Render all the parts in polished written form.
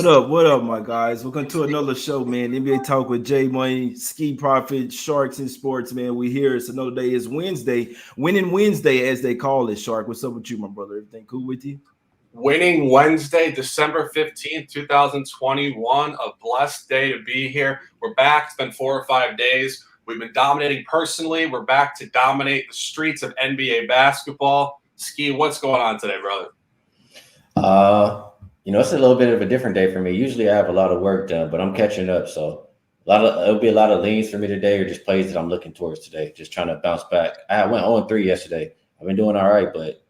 What up, my guys? Welcome to another show, man. NBA Talk with Jay Money, Skee Profit, Sharks in Sports, man. We here. It's another day. It's Wednesday, Winning Wednesday, as they call it. Shark, what's up with you, my brother? Everything cool with you? Winning Wednesday, December 15th, 2021. A blessed day to be here. We're back. It's been 4 or 5 days. We've been dominating personally. We're back to dominate the streets of NBA basketball. Skee, what's going on today, brother? It's a little bit of a different day for me. Usually I have a lot of work done, but I'm catching up. So it'll be a lot of leans for me today, or just plays that I'm looking towards today. Just trying to bounce back. I went 0-3 yesterday. I've been doing all right, but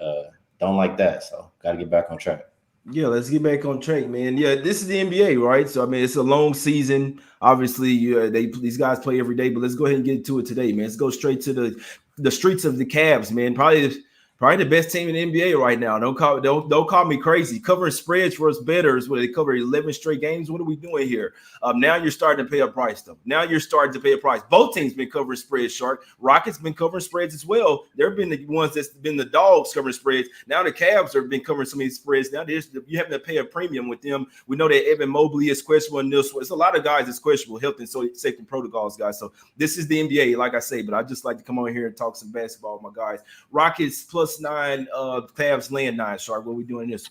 don't like that. So got to get back on track. Yeah, let's get back on track, man. Yeah, this is the NBA, right? So I mean, it's a long season. Obviously, these guys play every day, but let's go ahead and get to it today, man. Let's go straight to the streets of the Cavs, man. Probably the best team in the NBA right now. Don't call me crazy. Covering spreads for us bettors where they cover 11 straight games. What are we doing here? Now you're starting to pay a price, though. Now you're starting to pay a price. Both teams been covering spreads, Shark. Rockets been covering spreads as well. They've been the ones that's been the dogs covering spreads. Now the Cavs have been covering some of these spreads. Now you having to pay a premium with them. We know that Evan Mobley is questionable in this one. It's a lot of guys that's questionable health and safety protocols, guys. So this is the NBA, like I say, but I just like to come on here and talk some basketball with my guys. Rockets +9. Cavs laying 9, Shark. What are we doing this?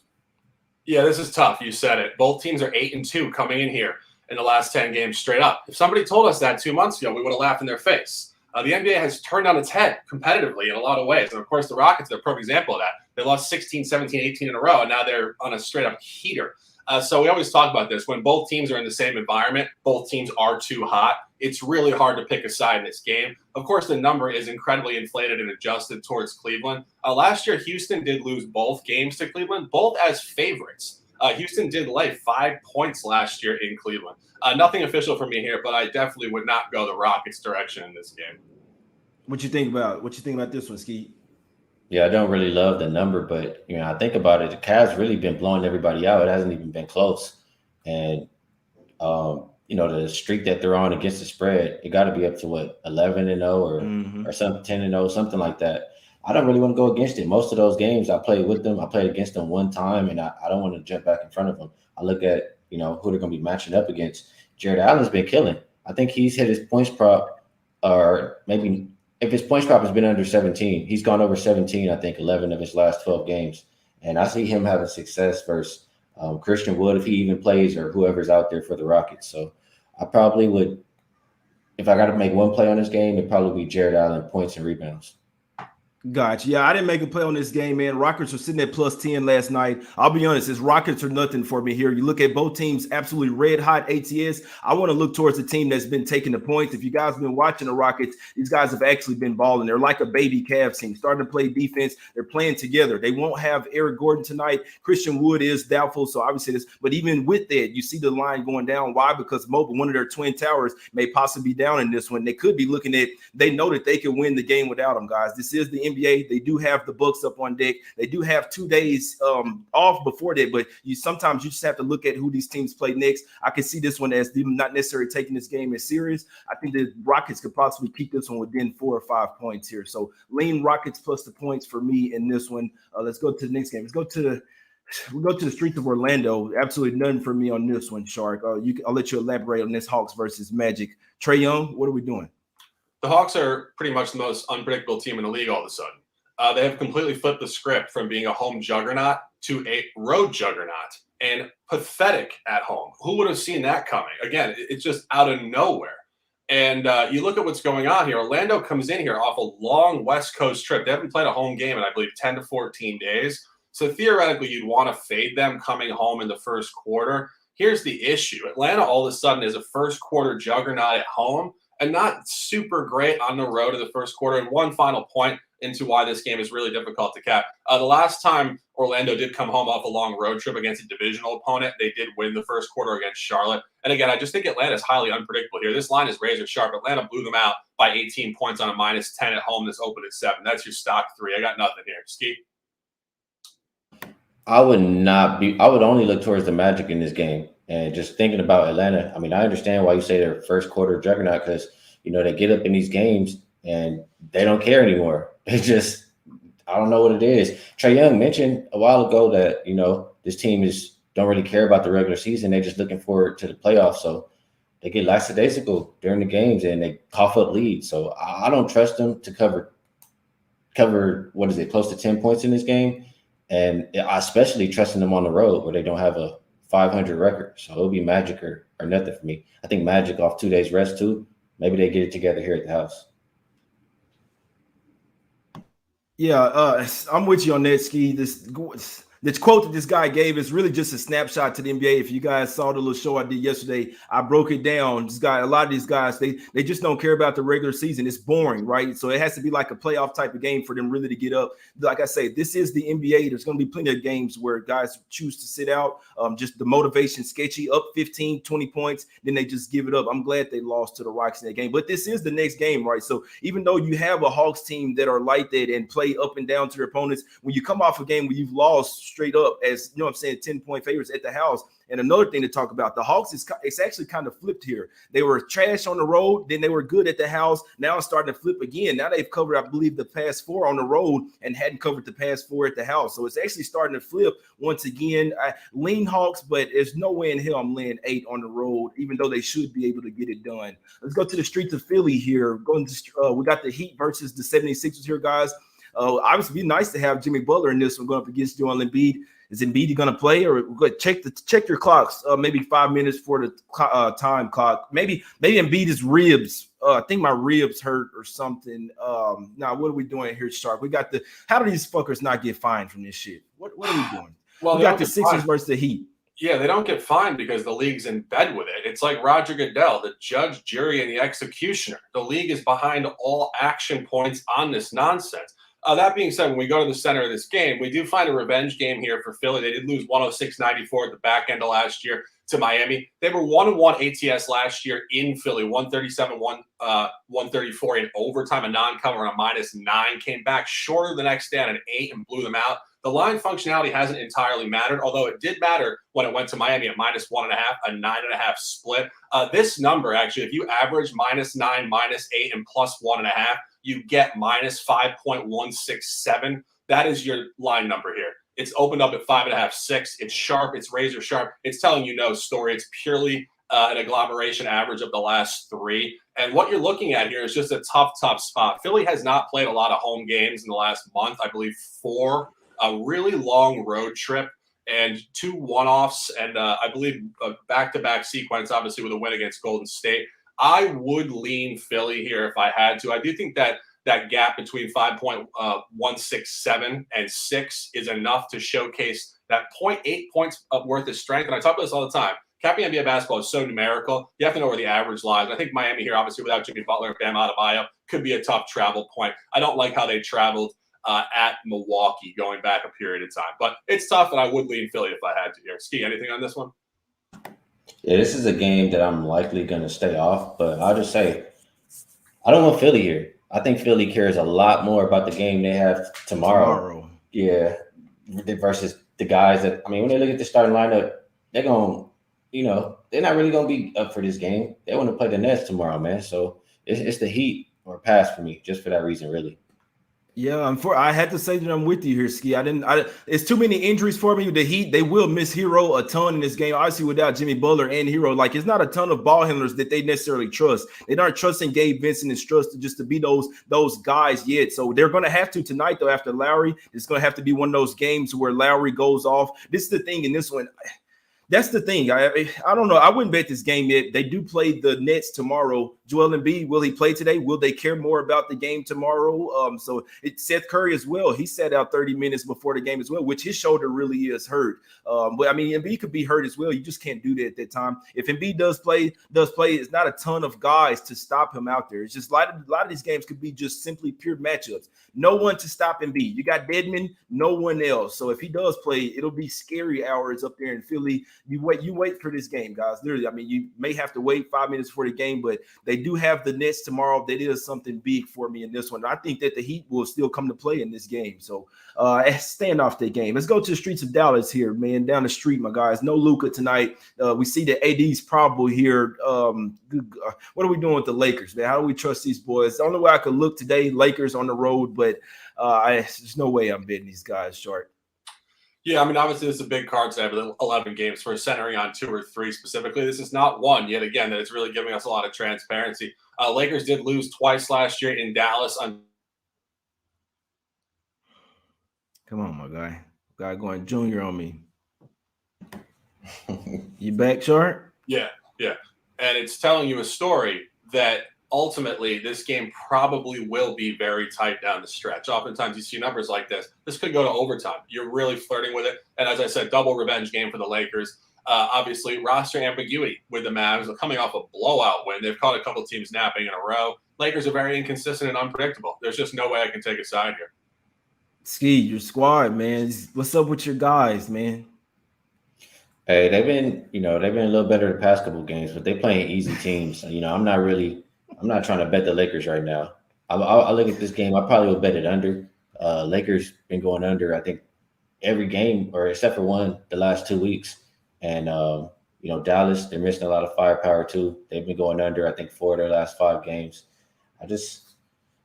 Yeah, this is tough. You said it. Both teams are 8-2 coming in here in the last 10 games straight up. If somebody told us that 2 months ago, we would have laughed in their face. The NBA has turned on its head competitively in a lot of ways. And, of course, the Rockets are a perfect example of that. They lost 16, 17, 18 in a row, and now they're on a straight-up heater. So we always talk about this. When both teams are in the same environment, both teams are too hot. It's really hard to pick a side in this game. Of course, the number is incredibly inflated and adjusted towards Cleveland. Last year, Houston did lose both games to Cleveland, both as favorites. Houston did lay 5 points last year in Cleveland. Nothing official for me here, but I definitely would not go the Rockets' direction in this game. What you think about this one, Skee? Yeah, I don't really love the number, but I think about it. The Cavs really been blowing everybody out. It hasn't even been close, and the streak that they're on against the spread, it got to be up to 11-0 or something, 10-0, something like that. I don't really want to go against it. Most of those games I played with them. I played against them one time, and I don't want to jump back in front of them. I look at who they're going to be matching up against. Jared Allen's been killing. I think he's hit his points prop, or maybe. If his points prop has been under 17, he's gone over 17, I think, 11 of his last 12 games. And I see him having success versus Christian Wood, if he even plays, or whoever's out there for the Rockets. So I probably would, if I got to make one play on this game, it'd probably be Jared Allen, points and rebounds. Gotcha. Yeah, I didn't make a play on this game, man. Rockets were sitting at +10 last night. I'll be honest, it's Rockets or nothing for me here. You look at both teams, absolutely red hot ATS. I want to look towards the team that's been taking the points. If you guys have been watching the Rockets, these guys have actually been balling. They're like a baby Cavs team, starting to play defense. They're playing together. They won't have Eric Gordon tonight. Christian Wood is doubtful, so obviously this. But even with that, you see the line going down. Why? Because Mobile, one of their twin towers, may possibly be down in this one. They could be looking at. They know that they can win the game without them, guys. This is the NBA. They do have the Bucks up on deck. They do have 2 days off before that, but sometimes you just have to look at who these teams play next. I can see this one as them not necessarily taking this game as serious. I think the Rockets could possibly keep this one within 4 or 5 points here. So lean Rockets plus the points for me in this one. Let's go to the next game. We'll go to the streets of Orlando. Absolutely nothing for me on this one, Shark. I'll let you elaborate on this Hawks versus Magic. Trae Young, what are we doing? The Hawks are pretty much the most unpredictable team in the league all of a sudden. They have completely flipped the script from being a home juggernaut to a road juggernaut, and pathetic at home. Who would have seen that coming? Again, it's just out of nowhere. And you look at what's going on here. Orlando comes in here off a long West Coast trip. They haven't played a home game in, I believe, 10 to 14 days. So theoretically, you'd want to fade them coming home in the first quarter. Here's the issue. Atlanta all of a sudden is a first quarter juggernaut at home and not super great on the road in the first quarter. And one final point into why this game is really difficult to cap. The last time Orlando did come home off a long road trip against a divisional opponent, they did win the first quarter against Charlotte. And again, I just think Atlanta is highly unpredictable here. This line is razor sharp. Atlanta blew them out by 18 points on a -10 at home. This opened at 7. That's your stock 3. I got nothing here. Skee? I would only look towards the Magic in this game. And just thinking about Atlanta, I mean, I understand why you say they're first quarter juggernaut, because, they get up in these games and they don't care anymore. It's just, I don't know what it is. Trae Young mentioned a while ago that, this team is don't really care about the regular season. They're just looking forward to the playoffs. So they get lackadaisical during the games and they cough up leads. So I don't trust them to cover what is it, close to 10 points in this game. And I especially trusting them on the road where they don't have a 500 record. So it'll be Magic or nothing for me. I think Magic off 2 days rest too. Maybe they get it together here at the house. Yeah, I'm with you on that, Skee. This quote that this guy gave is really just a snapshot to the NBA. If you guys saw the little show I did yesterday, I broke it down. A lot of these guys, they just don't care about the regular season. It's boring, right? So it has to be like a playoff type of game for them really to get up. Like I say, this is the NBA. There's going to be plenty of games where guys choose to sit out. Just the motivation sketchy, up 15, 20 points, then they just give it up. I'm glad they lost to the Rockets in that game. But this is the next game, right? So even though you have a Hawks team that are like that and play up and down to their opponents, when you come off a game where you've lost straight up as, 10-point favorites at the house. And another thing to talk about, the Hawks, it's actually kind of flipped here. They were trash on the road, then they were good at the house. Now it's starting to flip again. Now they've covered, I believe, the past 4 on the road and hadn't covered the past 4 at the house. So it's actually starting to flip once again. I lean Hawks, but there's no way in hell I'm laying 8 on the road, even though they should be able to get it done. Let's go to the streets of Philly here. We got the Heat versus the 76ers here, guys. Obviously, it'd be nice to have Jimmy Butler in this one going up against Joel Embiid. Is Embiid going to play, or check your clocks? Maybe 5 minutes for the time clock. Maybe Embiid's ribs. I think my ribs hurt or something. Now what are we doing here, Sharp? We got how do these fuckers not get fined from this shit? What are we doing? Well, we got the Sixers versus the Heat. Yeah, they don't get fined because the league's in bed with it. It's like Roger Goodell, the judge, jury, and the executioner. The league is behind all action points on this nonsense. That being said, when we go to the center of this game, we do find a revenge game here for Philly. They did lose 106-94 at the back end of last year to Miami. They were 1-1 ATS last year in Philly, 134 in overtime, a non-cover and a -9. Came back shorter the next day on an 8 and blew them out. The line functionality hasn't entirely mattered, although it did matter when it went to Miami at -1.5, a 9.5 split. This number, actually, if you average -9, -8, and +1.5, you get -5.167. That is your line number here. It's opened up at 5.5, 6. It's sharp. It's razor sharp. It's telling you no story. It's purely an agglomeration average of the last 3. And what you're looking at here is just a tough spot. Philly has not played a lot of home games in the last month. I believe 4. A really long road trip and 2 one-offs and I believe a back-to-back sequence, obviously with a win against Golden State. I would lean Philly here if I had to. I do think that gap between 5.167 and 6 is enough to showcase that 0.8 points worth of strength. And I talk about this all the time. Capping NBA basketball is so numerical. You have to know where the average lies. I think Miami here, obviously without Jimmy Butler and Bam Adebayo, could be a tough travel point. I don't like how they traveled at Milwaukee going back a period of time. But it's tough, and I would lean Philly if I had to here. Skee, anything on this one? Yeah, this is a game that I'm likely going to stay off, but I'll just say I don't want Philly here. I think Philly cares a lot more about the game they have tomorrow. Yeah, versus the guys that, when they look at the starting lineup, they're going to, they're not really going to be up for this game. They want to play the Nets tomorrow, man. So it's the Heat or pass for me, just for that reason, really. Yeah, I had to say that I'm with you here, Skee. It's too many injuries for me. The Heat, they will miss Hero a ton in this game. Obviously, without Jimmy Butler and Hero, it's not a ton of ball handlers that they necessarily trust. They aren't trusting Gabe Vincent and Struss just to be those guys yet. So they're going to have to tonight, though, after Lowry. It's going to have to be one of those games where Lowry goes off. This is the thing in this one. That's the thing. I don't know. I wouldn't bet this game yet. They do play the Nets tomorrow. Joel Embiid, will he play today? Will they care more about the game tomorrow? So it's Seth Curry as well. He sat out 30 minutes before the game as well, which his shoulder really is hurt. But Embiid could be hurt as well. You just can't do that at that time. If Embiid does play, it's not a ton of guys to stop him out there. It's just a lot of these games could be just simply pure matchups. No one to stop Embiid. You got Dedmon, no one else. So if he does play, it'll be scary hours up there in Philly. You wait for this game, guys. Literally, you may have to wait 5 minutes for the game, but they do have the Nets tomorrow. That is something big for me in this one. I think that the Heat will still come to play in this game. So stand off that game. Let's go to the streets of Dallas here, man. Down the street, my guys. No Luka tonight. We see that AD's probable here. What are we doing with the Lakers, man? How do we trust these boys? The only way I could look today, Lakers on the road, but there's no way I'm betting these guys short. Yeah, I mean, obviously, this is a big card today, but 11 games. We're centering on 2 or 3 specifically. This is not one yet again that is really giving us a lot of transparency. Lakers did lose twice last year in Dallas. Come on, my guy. Guy going junior on me. You back, Short? Yeah. And it's telling you a story that ultimately this game probably will be very tight down the stretch. Oftentimes you see numbers like this. This could go to overtime. You're really flirting with it. And as I said, double revenge game for the Lakers. Obviously, roster ambiguity with the Mavs. They're coming off a blowout win. They've caught a couple teams napping in a row. Lakers are very inconsistent and unpredictable. There's just no way I can take a side here. Skee, your squad, man. What's up with your guys, man? Hey, they've been a little better the past couple of games, but they're playing easy teams. I'm not trying to bet the Lakers right now. I look at this game. I probably would bet it under. Lakers been going under, I think, every game, or except for one, the last 2 weeks. And Dallas, they're missing a lot of firepower too. They've been going under, I think, 4 of their last 5 games.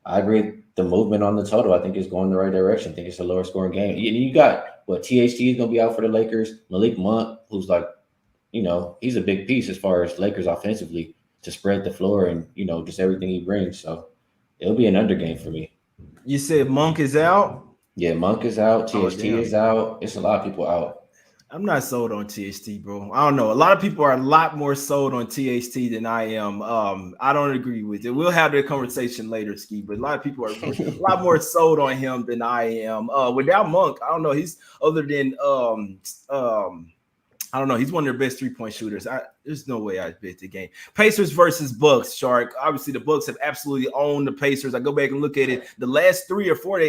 I agree. The movement on the total, I think, is going the right direction. I think it's a lower scoring game. You got THT is going to be out for the Lakers. Malik Monk, who's he's a big piece as far as Lakers offensively to spread the floor and just everything he brings. So it'll be an under game for me. You said Monk is out? Yeah, Monk is out. THT is out. It's a lot of people out. I'm not sold on THT, bro. I don't know. A lot of people are a lot more sold on THT than I am. I don't agree with it. We'll have that conversation later, Skee, but a lot of people are a lot more sold on him than I am. Without Monk, I don't know. He's other than I don't know. He's one of their best 3-point shooters. There's no way I bet the game. Pacers versus Bucks, Shark. Obviously, the Bucks have absolutely owned the Pacers. I go back and look at it. The last 3 or 4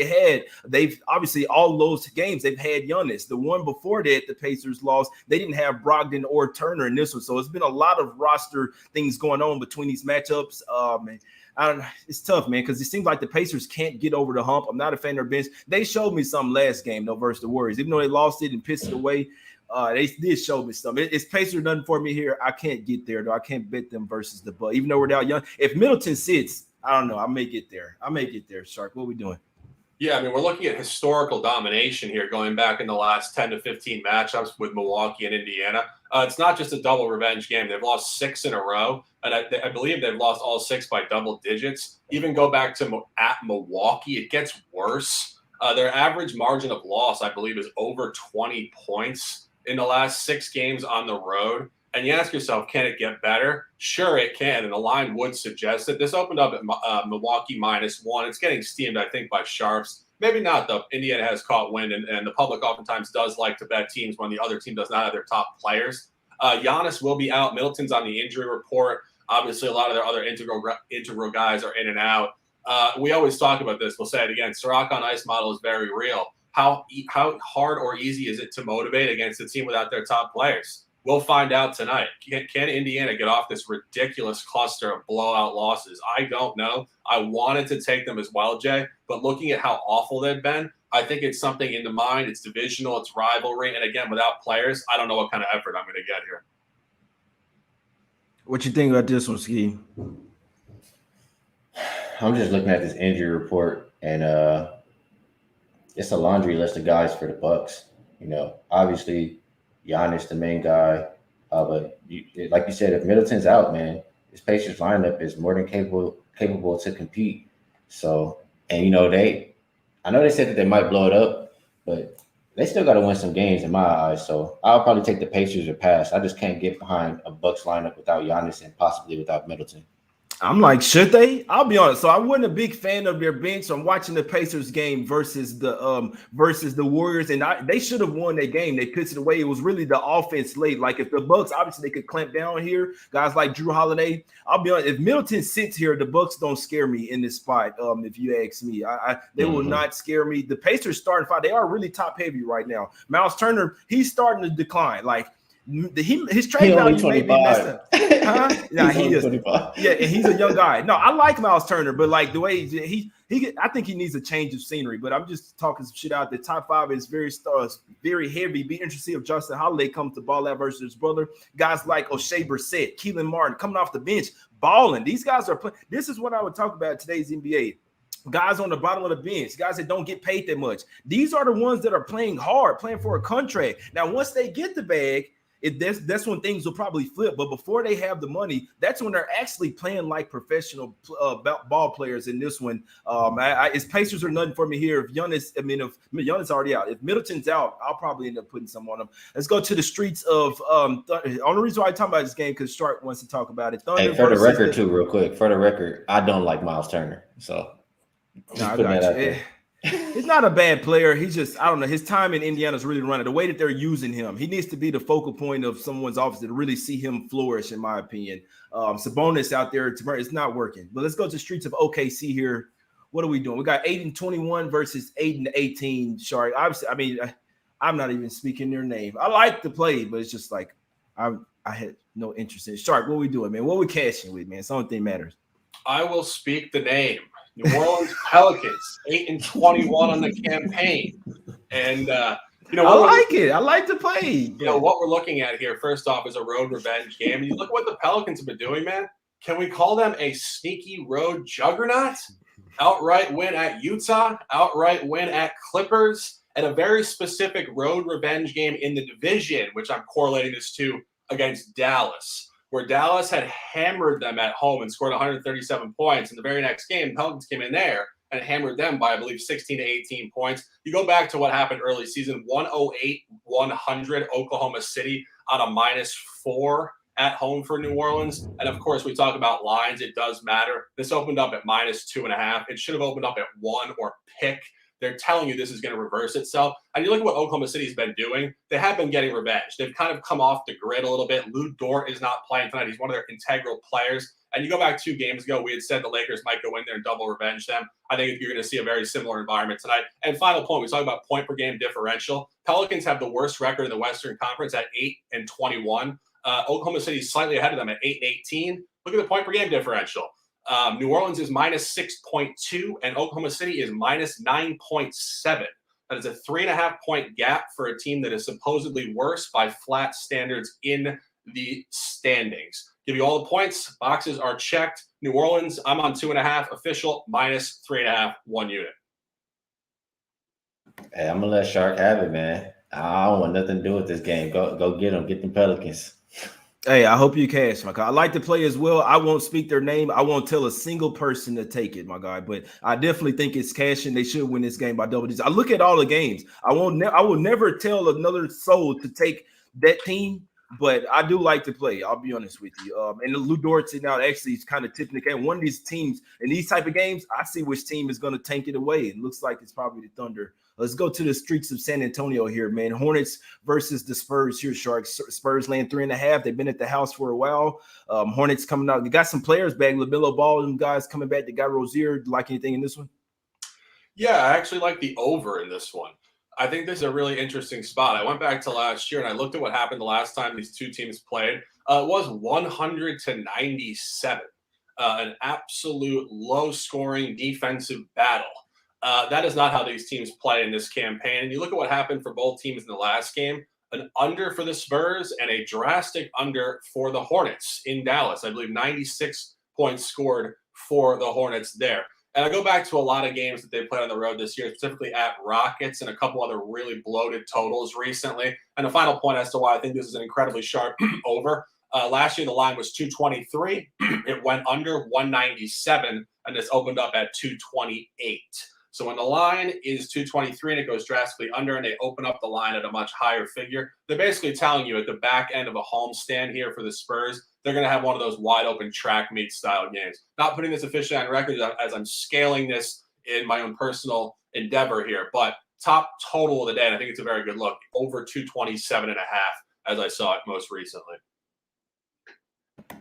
they've obviously all those games they've had Giannis. The one before that, the Pacers lost. They didn't have Brogdon or Turner in this one. So it's been a lot of roster things going on between these matchups. It's tough, man, because it seems like the Pacers can't get over the hump. I'm not a fan of their bench. They showed me some last game, though, versus the Warriors. Even though they lost it and pissed it away, they did show me something. It's Pacers nothing for me here. I can't get there, though. I can't bet them versus the Bucks, even though we're down young. If Middleton sits, I don't know. I may get there. Shark. What are we doing? Yeah, I mean, we're looking at historical domination here going back in the last 10 to 15 matchups with Milwaukee and Indiana. It's not just a double revenge game. They've lost 6 in a row, and I believe they've lost all 6 by double digits. Even go back to at Milwaukee, it gets worse. Their average margin of loss, I believe, is over 20 points in the last 6 games on the road. And you ask yourself, can it get better? Sure, it can. And the line would suggest it. This opened up at Milwaukee -1. It's getting steamed, I think, by sharps. Maybe not, though. Indiana has caught wind, and the public oftentimes does like to bet teams when the other team does not have their top players. Giannis will be out. Middleton's on the injury report. Obviously, a lot of their other integral guys are in and out. We always talk about this. We'll say it again. Sirach on ice model is very real. How hard or easy is it to motivate against a team without their top players? We'll find out tonight. Can Indiana get off this ridiculous cluster of blowout losses? I don't know. I wanted to take them as well, Jay, but looking at how awful they've been, I think it's something in the mind. It's divisional. It's rivalry. And again, without players, I don't know what kind of effort I'm going to get here. What you think about this one, Skee? I'm just looking at this injury report, and it's a laundry list of guys for the Bucks. Obviously Giannis the main guy, but like you said, if Middleton's out, man, this Pacers lineup is more than capable to compete. So, and I know they said that they might blow it up, but they still got to win some games in my eyes. So I'll probably take the Pacers or pass. I just can't get behind a Bucks lineup without Giannis and possibly without Middleton. I'm like, should they? I'll be honest. So I wasn't a big fan of their bench. So I'm watching the Pacers game versus the Warriors, and they should have won that game. They pissed it away. It was really the offense late. Like if the Bucks, obviously they could clamp down here. Guys like Drew Holiday. I'll be honest. If Middleton sits here, the Bucks don't scare me in this spot. If you ask me, they will not scare me. The Pacers starting 5. They are really top heavy right now. Miles Turner, he's starting to decline. Like. His trade value may be messed up. Huh? Yeah, he is. 25. Yeah, and he's a young guy. No, I like Miles Turner, but like the way I think he needs a change of scenery. But I'm just talking some shit out. The top 5 is very heavy. Be interested if Justin Holiday comes to ball out versus his brother. Guys like O'Shea Brissett, Keelan Martin coming off the bench, balling. These guys are playing. This is what I would talk about today's NBA. guys on the bottom of the bench, guys that don't get paid that much. These are the ones that are playing hard, playing for a contract. Now, once they get the bag, that's when things will probably flip. But before they have the money, that's when they're actually playing like professional ball players in this one. It's Pacers or nothing for me here. If Giannis already out, if Middleton's out, I'll probably end up putting some on him. Let's go to the streets of only reason why I talk about this game because Stark wants to talk about it. Hey, for the record, too, real quick. For the record, I don't like Miles Turner. So I got you. He's not a bad player. He's just, I don't know. His time in Indiana's really running. The way that they're using him, he needs to be the focal point of someone's office to really see him flourish, in my opinion. Sabonis out there, it's not working. But let's go to the streets of OKC here. What are we doing? We got 8-21 versus 8-18. Shark. Obviously, I'm not even speaking their name. I like the play, but it's just like I had no interest in it. Shark, what are we doing, man? What are we cashing with, man? It's the only thing matters. I will speak the name. New Orleans Pelicans, 8-21 on the campaign. And, I like it. I like to play. What we're looking at here, first off, is a road revenge game. And you look at what the Pelicans have been doing, man. Can we call them a sneaky road juggernaut? Outright win at Utah, outright win at Clippers, and a very specific road revenge game in the division, which I'm correlating this to against Dallas, where Dallas had hammered them at home and scored 137 points. In the very next game, the Pelicans came in there and hammered them by, I believe, 16 to 18 points. You go back to what happened early season, 108-100 Oklahoma City on a -4 at home for New Orleans. And, of course, we talk about lines. It does matter. This opened up at -2.5. It should have opened up at 1 or pick. They're telling you this is going to reverse itself. And you look at what Oklahoma City's been doing. They have been getting revenge. They've kind of come off the grid a little bit. Lou Dort is not playing tonight. He's one of their integral players. And you go back 2 games ago, we had said the Lakers might go in there and double revenge them. I think you're going to see a very similar environment tonight. And final point, we talk about point per game differential. Pelicans have the worst record in the Western Conference at 8-21. Oklahoma City's slightly ahead of them at 8-18. Look at the point per game differential. New Orleans is -6.2 and Oklahoma City is -9.7. That is a 3.5-point gap for a team that is supposedly worse by flat standards in the standings. Give you all the points. Boxes are checked. New Orleans, I'm on 2.5. Official -3.5, 1 unit. Hey, I'm gonna let Shark have it, man. I don't want nothing to do with this game. Go get them. Get them Pelicans. Hey, I hope you cash, my guy. I like to play as well. I won't speak their name. I won't tell a single person to take it, my guy. But I definitely think it's cashing. They should win this game by double digits. I look at all the games. I will never tell another soul to take that team. But I do like to play. I'll be honest with you. And the Lou Dort now actually is kind of tipping the game. One of these teams in these type of games, I see which team is going to tank it away. It looks like it's probably the Thunder. Let's go to the streets of San Antonio here, man. Hornets versus the Spurs here, Sharks. Spurs laying 3.5. They've been at the house for a while. Hornets coming out. They got some players back. LaMelo Ball and guys coming back. They got Rozier. Like anything in this one? Yeah, I actually like the over in this one. I think this is a really interesting spot. I went back to last year and I looked at what happened the last time these two teams played. It was 100-97, an absolute low-scoring defensive battle. That is not how these teams play in this campaign. And you look at what happened for both teams in the last game, an under for the Spurs and a drastic under for the Hornets in Dallas. I believe 96 points scored for the Hornets there. And I go back to a lot of games that they played on the road this year, specifically at Rockets and a couple other really bloated totals recently. And the final point as to why I think this is an incredibly sharp over. Last year, the line was 223. It went under 197, and this opened up at 228. So when the line is 223 and it goes drastically under and they open up the line at a much higher figure, they're basically telling you at the back end of a homestand here for the Spurs, they're going to have one of those wide open track meet style games. Not putting this officially on record as I'm scaling this in my own personal endeavor here, but top total of the day, and I think it's a very good look, over 227.5 as I saw it most recently. I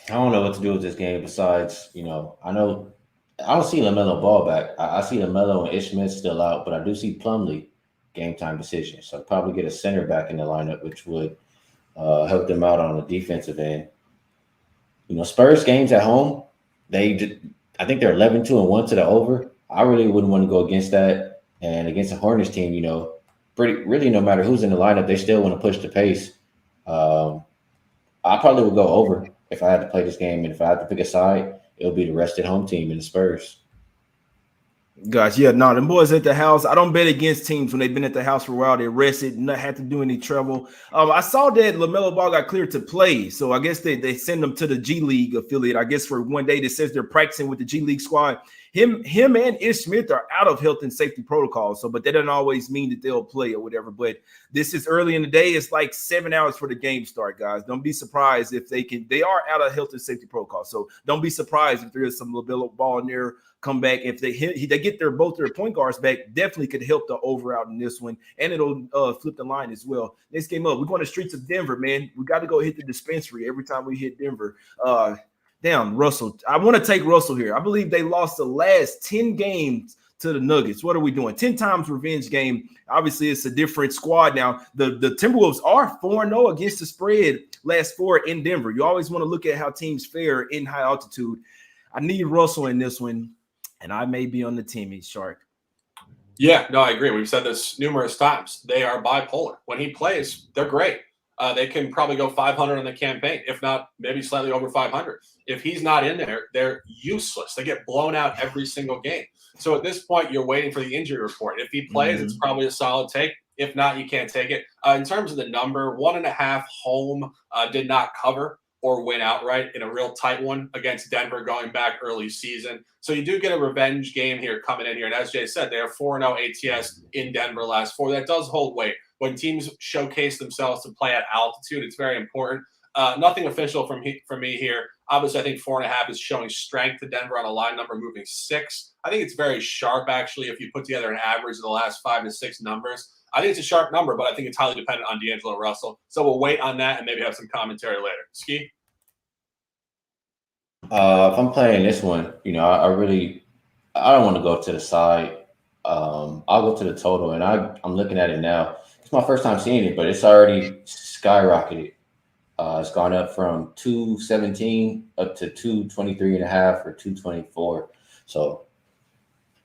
don't know what to do with this game besides, I don't see LaMelo Ball back. I see LaMelo and Ish Smith still out, but I do see Plumlee game time decision. So I'd probably get a center back in the lineup, which would help them out on the defensive end. Spurs games at home, I think they're 11-2-1 to the over. I really wouldn't want to go against that. And against the Hornets team, really no matter who's in the lineup, they still want to push the pace. I probably would go over if I had to play this game and if I had to pick a side. it'll be the rested home team in the Spurs. Gosh, yeah, no, them boys at the house. I don't bet against teams when they've been at the house for a while. They rested, not had to do any travel. I saw that LaMelo Ball got cleared to play, so I guess they send them to the G League affiliate. I guess for one day that says they're practicing with the G League squad. Him and Ish Smith are out of health and safety protocols, but that doesn't always mean that they'll play or whatever. But this is early in the day. It's like 7 hours for the game start, guys. Don't be surprised if they can. They are out of health and safety protocol, so don't be surprised if there is some LaMelo Ball in there. Come back if they get both their point guards back, definitely could help the over out in this one, and it'll flip the line as well. Next game up, we're going to the streets of Denver, man. We got to go hit the dispensary every time we hit Denver. Damn, Russell. I want to take Russell here. I believe they lost the last 10 games to the Nuggets. What are we doing? 10 times revenge game. Obviously, it's a different squad now. The Timberwolves are 4-0 against the spread last 4 in Denver. You always want to look at how teams fare in high altitude. I need Russell in this one. And I may be on the team, he's Shark. Yeah, no, I agree. We've said this numerous times. They are bipolar. When he plays, they're great. They can probably go 500 in the campaign, if not maybe slightly over 500. If he's not in there, they're useless. They get blown out every single game. So at this point, you're waiting for the injury report. If he plays, it's probably a solid take. If not, you can't take it. In terms of the number, 1.5 home did not cover or win outright in a real tight one against Denver going back early season. So you do get a revenge game here coming in here. And as Jay said, they are 4-0 ATS in Denver last 4. That does hold weight. When teams showcase themselves to play at altitude, it's very important. Nothing official from me here. Obviously, I think 4.5 is showing strength to Denver on a line number moving 6. I think it's very sharp, actually, if you put together an average of the last 5 to 6 numbers. I think it's a sharp number, but I think it's highly dependent on D'Angelo Russell. So we'll wait on that and maybe have some commentary later. Skee? If I'm playing this one, I don't want to go to the side. I'll go to the total, and I'm looking at it now. It's my first time seeing it, but it's already skyrocketed. It's gone up from 217 up to 223.5 or 224. So,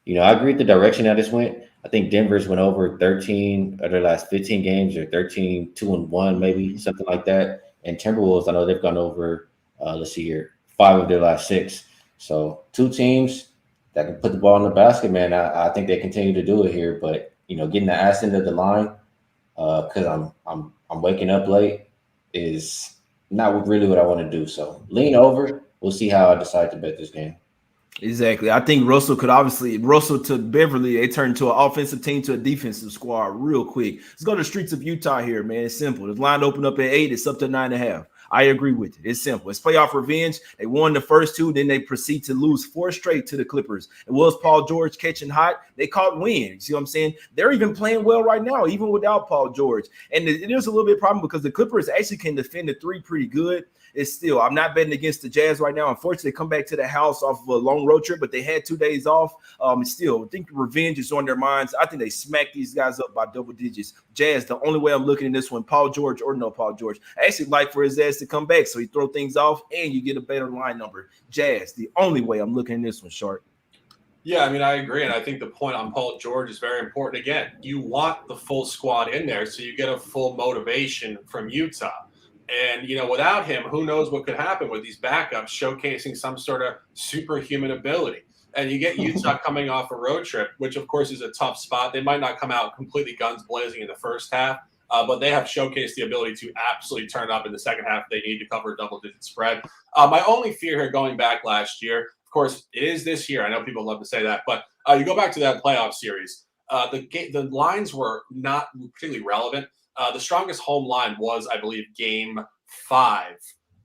I agree with the direction that this went. I think Denver's went over 13 of their last 15 games, or 13-2-1, maybe something like that. And Timberwolves, I know they've gone over. Let's see here, 5 of their last 6. So 2 teams that can put the ball in the basket, man. I think they continue to do it here, but getting the ass into the line because I'm waking up late is not really what I want to do. So lean over. We'll see how I decide to bet this game. Exactly. I think Russell to Beverly, they turned to an offensive team to a defensive squad real quick. Let's go to the streets of Utah here, man. It's simple. The line opened up at 8. It's up to 9.5. I agree with it. It's simple. It's playoff revenge. They won the first 2, then they proceed to lose 4 straight to the Clippers. It was Paul George catching hot. They caught wind. You see what I'm saying? They're even playing well right now, even without Paul George. And it is a little bit problem because the Clippers actually can defend the 3 pretty good. It's still, I'm not betting against the Jazz right now. Unfortunately, they come back to the house off of a long road trip, but they had 2 days off. Still, I think revenge is on their minds. I think they smacked these guys up by double digits. Jazz, the only way I'm looking at this one, Paul George or no Paul George. I actually like for his ass to come back so he throw things off and you get a better line number. Jazz, the only way I'm looking at this one, Shark. Yeah, I mean, I agree. And I think the point on Paul George is very important. Again, you want the full squad in there so you get a full motivation from Utah. And, without him, who knows what could happen with these backups showcasing some sort of superhuman ability. And you get Utah coming off a road trip, which, of course, is a tough spot. They might not come out completely guns blazing in the first half, but they have showcased the ability to absolutely turn up in the second half if they need to cover a double-digit spread. My only fear here going back last year, of course, it is this year. I know people love to say that, but you go back to that playoff series. The lines were not particularly relevant. The strongest home line was, I believe, game 5.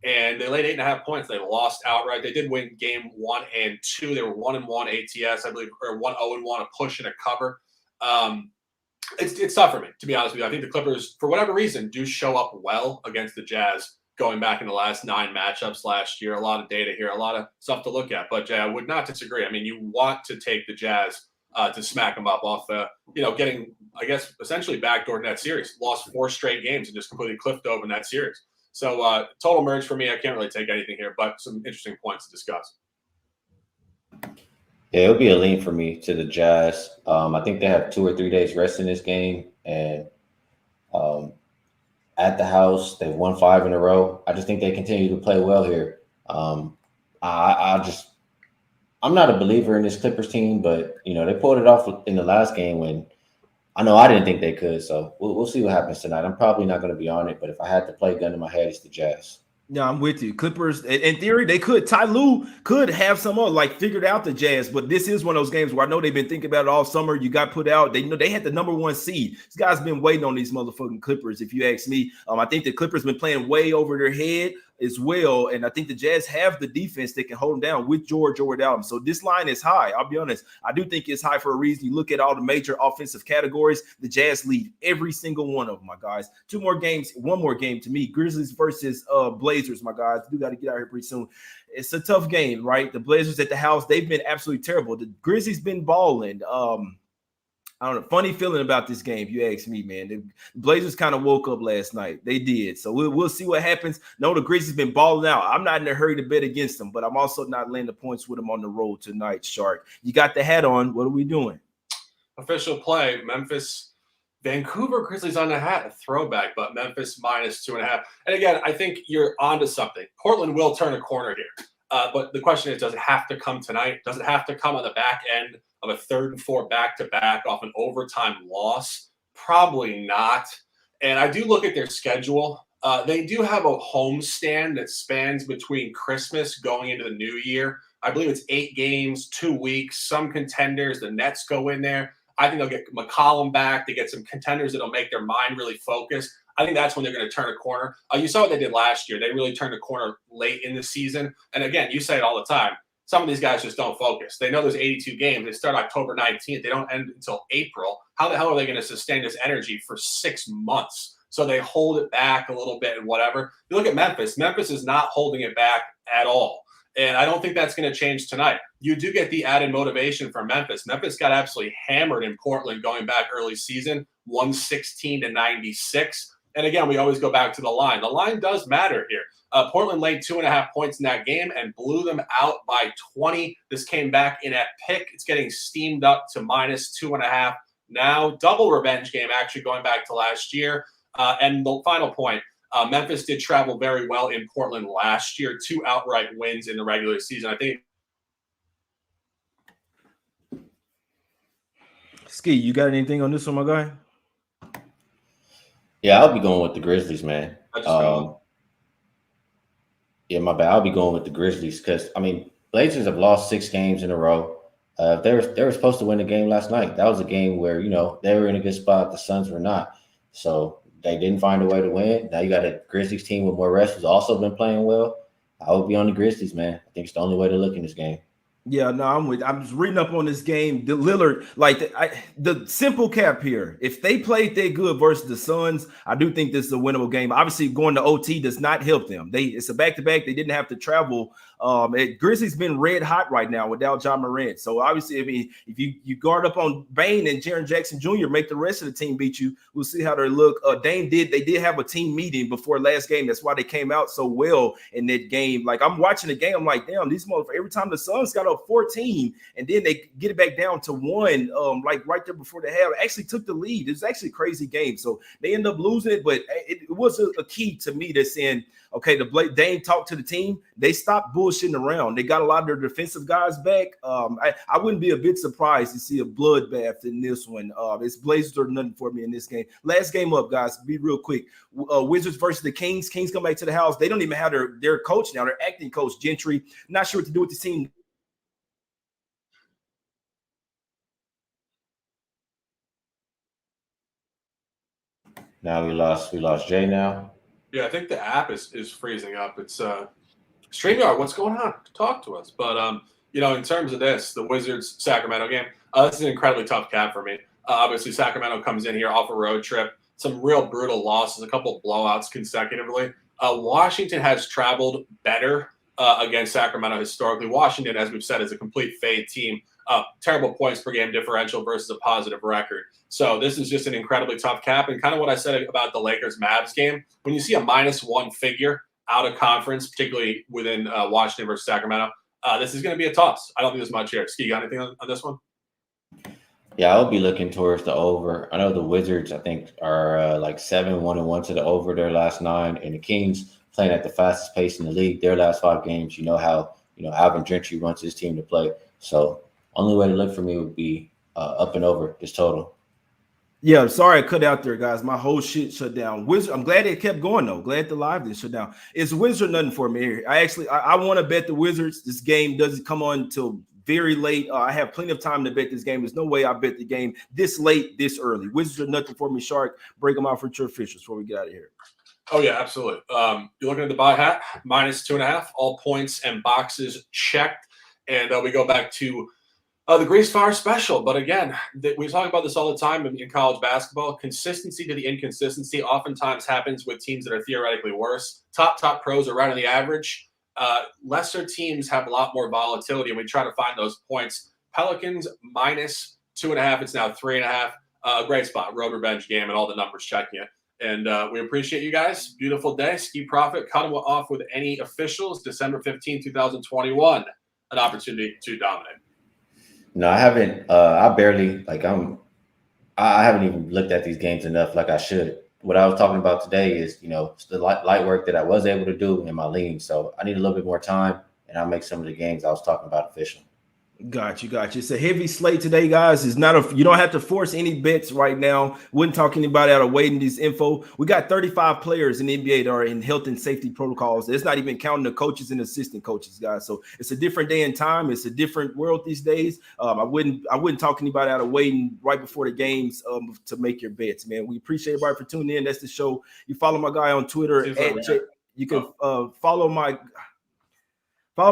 And they laid 8.5 points. They lost outright. They did win game 1 and 2. They were 1-1 ATS, I believe, or 1-0-1, a push and a cover. It's tough for me, to be honest with you. I think the Clippers, for whatever reason, do show up well against the Jazz going back in the last 9 matchups last year. A lot of data here, a lot of stuff to look at. But, Jay, I would not disagree. I mean, you want to take the Jazz to smack them up off getting, I guess, essentially backdoored in that series. Lost 4 straight games and just completely cliffed over in that series. So total merge for me. I can't really take anything here, but some interesting points to discuss. Yeah, it'll be a lean for me to the Jazz. I think they have 2 or 3 days rest in this game, and at the house they've won 5 in a row. I just think they continue to play well here. I just I'm not a believer in this Clippers team, but they pulled it off in the last game when I know I didn't think they could. So we'll see what happens tonight. I'm probably not going to be on it, but if I had to play gun in my head, it's the Jazz. Yeah, I'm with you. Clippers, in theory, they could. Ty Lue could have some figured out the Jazz, but this is one of those games where I know they've been thinking about it all summer. You got put out. They know they had the number 1 seed. This guy's been waiting on these motherfucking Clippers, if you ask me. I think the Clippers been playing way over their head as well, and I think the Jazz have the defense that can hold them down with George or without him. So this line is high. I'll be honest. I do think it's high for a reason. You look at all the major offensive categories, the Jazz lead every single one of them, my guys. 2 more games, 1 more game to me. Grizzlies versus Blazers, my guys. We got to get out here pretty soon. It's a tough game, right? The Blazers at the house, they've been absolutely terrible. The Grizzlies been balling. I don't know. Funny feeling about this game, if you ask me, man. The Blazers kind of woke up last night. They did. So we'll see what happens. No, the Grizzlies been balling out. I'm not in a hurry to bet against them, but I'm also not laying the points with them on the road tonight, Shark. You got the hat on. What are we doing? Official play, Memphis, Vancouver Grizzlies on the hat, a throwback, but Memphis -2.5. And again, I think you're onto something. Portland will turn a corner here. But the question is, does it have to come tonight? Does it have to come on the back end of a 3rd and 4 back-to-back off an overtime loss? Probably not. And I do look at their schedule. They do have a homestand that spans between Christmas going into the new year. I believe it's 8 games, 2 weeks, some contenders. The Nets go in there. I think they'll get McCollum back. They get some contenders that'll make their mind really focus. I think that's when they're going to turn a corner. You saw what they did last year. They really turned a corner late in the season. And again, you say it all the time. Some of these guys just don't focus. They know there's 82 games. They start October 19th. They don't end until April. How the hell are they going to sustain this energy for 6 months? So they hold it back a little bit and whatever. You look at Memphis. Memphis is not holding it back at all. And I don't think that's going to change tonight. You do get the added motivation from Memphis. Memphis got absolutely hammered in Portland going back early season, 116-96. And again, we always go back to the line. The line does matter here. Portland laid 2.5 points in that game and blew them out by 20. This came back in at pick. It's getting steamed up to -2.5 now. Double revenge game actually going back to last year. And the final point, Memphis did travel very well in Portland last year. 2 outright wins in the regular season. I think. Skee, you got anything on this one, my guy? Yeah, I'll be going with the Grizzlies, man. Yeah, my bad. I'll be going with the Grizzlies because, Blazers have lost 6 games in a row. They were supposed to win the game last night. That was a game where, they were in a good spot. The Suns were not. So they didn't find a way to win. Now you got a Grizzlies team with more rest who's also been playing well. I would be on the Grizzlies, man. I think it's the only way to look in this game. Yeah, no, I'm just reading up on this game. The Lillard, the simple cap here. If they played that good versus the Suns, I do think this is a winnable game. Obviously, going to OT does not help them. It's a back-to-back. They didn't have to travel. Grizzlies been red hot right now without Ja Morant. So obviously, if you guard up on Bane and Jaren Jackson Jr., make the rest of the team beat you. We'll see how they look. They did have a team meeting before last game. That's why they came out so well in that game. Like, I'm watching the game, I'm like, damn, these motherfuckers, every time the Suns got up 14 and then they get it back down to 1, right there before the half, actually took the lead. It was actually a crazy game. So they end up losing it, but it was a key to me that's in, okay, Dame talked to the team. They stopped bullshitting around. They got a lot of their defensive guys back. I wouldn't be a bit surprised to see a bloodbath in this one. It's Blazers or nothing for me in this game. Last game up, guys. Be real quick. Wizards versus the Kings. Kings come back to the house. They don't even have their coach now. Their acting coach, Gentry. Not sure what to do with the team. Now we lost Jay now. Yeah, I think the app is freezing up. It's StreamYard, what's going on? Talk to us. But in terms of this, the Wizards Sacramento game, this is an incredibly tough cap for me. Obviously, Sacramento comes in here off a road trip, some real brutal losses, a couple of blowouts consecutively. Washington has traveled better against Sacramento historically. Washington, as we've said, is a complete fade team. Terrible points per game differential versus a positive record. So this is just an incredibly tough cap. And kind of what I said about the Lakers-Mavs game, when you see a -1 figure out of conference, particularly within Washington versus Sacramento, this is going to be a toss. I don't think there's much here. Skee, got anything on this one? Yeah, I'll be looking towards the over. I know the Wizards, I think, are 7-1-1 to the over their last 9, and the Kings playing at the fastest pace in the league. Their last 5 games, you know how Alvin Gentry wants his team to play. So only way to look for me would be up and over this total. Yeah, sorry I cut out there, guys. My whole shit shut down. Wizard, I'm glad it kept going though. Glad the live didn't shut down. It's Wizard nothing for me here. I want to bet the Wizards. This game doesn't come on until very late. I have plenty of time to bet this game. There's no way I bet the game this late, this early. Wizards are nothing for me. Shark, break them out for your officials before we get out of here. Oh, yeah, absolutely. You're looking at the buy hat, -2.5, all points and boxes checked. And we go back to the Grease Fire special. But again, we talk about this all the time in college basketball. Consistency to the inconsistency oftentimes happens with teams that are theoretically worse. Top pros are right on the average. Lesser teams have a lot more volatility, and we try to find those points. Pelicans -2.5. It's now 3.5. Great spot, road revenge game, and all the numbers checking it. And we appreciate you guys. Beautiful day. Ski Profit cutting off with any officials. December 15, 2021. An opportunity to dominate. No, I haven't. I barely I haven't even looked at these games enough like I should. What I was talking about today is, the light work that I was able to do in my league. So I need a little bit more time, and I'll make some of the games I was talking about official. Got you. It's a heavy slate today, guys. It's not you don't have to force any bets right now. Wouldn't talk anybody out of waiting this info. We got 35 players in the NBA that are in health and safety protocols. It's not even counting the coaches and assistant coaches, guys. So it's a different day and time. It's a different world these days. I wouldn't talk anybody out of waiting right before the games to make your bets, man. We appreciate everybody for tuning in. That's the show. You follow my guy on Twitter. You can follow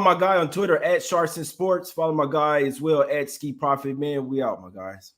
my guy on Twitter at Sharks and Sports. Follow my guy as well at Ski Profit. Man, we out, my guys.